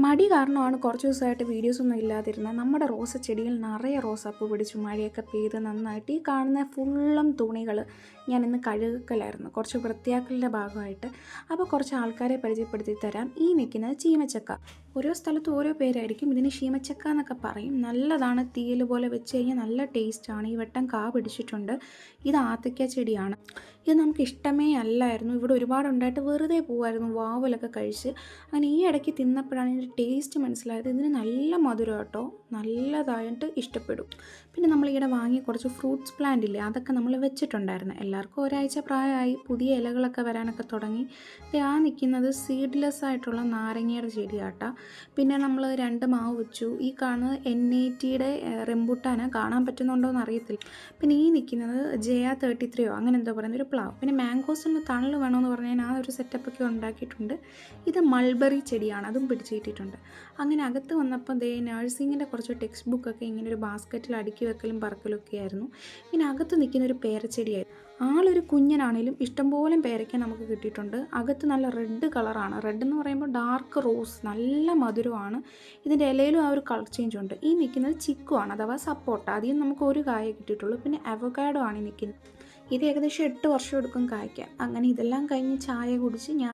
മടി കാരണമാണ് കുറച്ച് ദിവസമായിട്ട് വീഡിയോസൊന്നും ഇല്ലാതിരുന്നത്. നമ്മുടെ റോസ ചെടിയിൽ നിറയെ റോസാപ്പൂ പിടിച്ചു. മഴയൊക്കെ പെയ്ത് നന്നായിട്ട് ഈ കാണുന്ന ഫുള്ളും തുണികൾ ഞാൻ ഇന്ന് കഴുകലായിരുന്നു, കുറച്ച് വൃത്തിയാക്കലിൻ്റെ ഭാഗമായിട്ട്. അപ്പോൾ കുറച്ച് ആൾക്കാരെ പരിചയപ്പെടുത്തി തരാം. ഈ നിൽക്കുന്നത് ചീമച്ചക്ക. ഓരോ സ്ഥലത്തും ഓരോ പേരായിരിക്കും. ഇതിന് ശീമച്ചക്ക എന്നൊക്കെ പറയും. നല്ലതാണ്, തീയൽ പോലെ വെച്ച് കഴിഞ്ഞാൽ നല്ല ടേസ്റ്റാണ്. ഈ വട്ടം കാ പിടിച്ചിട്ടുണ്ട്. ഇത് ആത്തയ്ക്ക ചെടിയാണ്. ഇത് നമുക്ക് ഇഷ്ടമേ അല്ലായിരുന്നു. ഇവിടെ ഒരുപാടുണ്ടായിട്ട് വെറുതെ പോവായിരുന്നു, വാവലൊക്കെ കഴിച്ച്. അങ്ങനെ ഈ ഇടയ്ക്ക് തിന്നപ്പോഴാണ് ഇതിൻ്റെ ടേസ്റ്റ് മനസ്സിലായത്. ഇതിന് നല്ല മധുരം കേട്ടോ, നല്ലതായിട്ട് ഇഷ്ടപ്പെടും. പിന്നെ നമ്മളിവിടെ വാങ്ങിയ കുറച്ച് ഫ്രൂട്ട്സ് പ്ലാന്റ് ഇല്ലേ, അതൊക്കെ നമ്മൾ വെച്ചിട്ടുണ്ടായിരുന്നു. എല്ലാവർക്കും ഒരാഴ്ച പ്രായമായി, പുതിയ ഇലകളൊക്കെ വരാനൊക്കെ തുടങ്ങി. ആ നിൽക്കുന്നത് സീഡ്ലെസ് ആയിട്ടുള്ള നാരങ്ങയുടെ ചെടിയാട്ടാ. പിന്നെ നമ്മൾ 2 മാവ് വെച്ചു. ഈ കാണുന്നത് NATയുടെ റെമ്പുട്ടാന്, കാണാൻ പറ്റുന്നുണ്ടോ എന്ന് അറിയത്തില്ല. പിന്നെ ഈ നിൽക്കുന്നത് JA33 അങ്ങനെ എന്തോ പറയുന്ന ഒരു പ്ലാവ്. പിന്നെ മാംഗോസിന് തണൽ വേണമെന്ന് പറഞ്ഞാൽ ആ ഒരു സെറ്റപ്പൊക്കെ ഉണ്ടാക്കിയിട്ടുണ്ട്. ഇത് മൾബറി ചെടിയാണ്, അതും പിടിച്ച് കിട്ടിയിട്ടുണ്ട്. അങ്ങനെ അകത്ത് വന്നപ്പോൾ നഴ്സിങ്ങിൻ്റെ കുറച്ച് ടെക്സ്റ്റ് ബുക്കൊക്കെ ഇങ്ങനെ ഒരു ബാസ്ക്കറ്റിൽ അടുക്കി വെക്കലും പറക്കലും ഒക്കെ ആയിരുന്നു. പിന്നെ അകത്ത് നിൽക്കുന്ന ഒരു പേരച്ചെടിയായിരുന്നു. ആളൊരു കുഞ്ഞനാണേലും ഇഷ്ടംപോലെ പേരയ്ക്ക നമുക്ക് കിട്ടിയിട്ടുണ്ട്. അകത്ത് നല്ല റെഡ് കളറാണ്. റെഡ് എന്ന് പറയുമ്പോൾ ഡാർക്ക് റോസ്, നല്ല മധുരമാണ്. ഇതിൻ്റെ ഇലയിലും ആ ഒരു കളർ ചേഞ്ച് ഉണ്ട്. ഈ നിൽക്കുന്നത് ചിക്കു ആണ്, അഥവാ സപ്പോട്ട. അതിൽ നമുക്ക് ഒരു കായ കിട്ടിയിട്ടുള്ളൂ. പിന്നെ അവക്കാഡോ ആണ് ഈ നിൽക്കുന്നത്. ഇത് ഏകദേശം 8 വർഷം എടുക്കും കായ്ക്കാൻ. അങ്ങനെ ഇതെല്ലാം കഴിഞ്ഞ് ചായ കുടിച്ച് ഞാൻ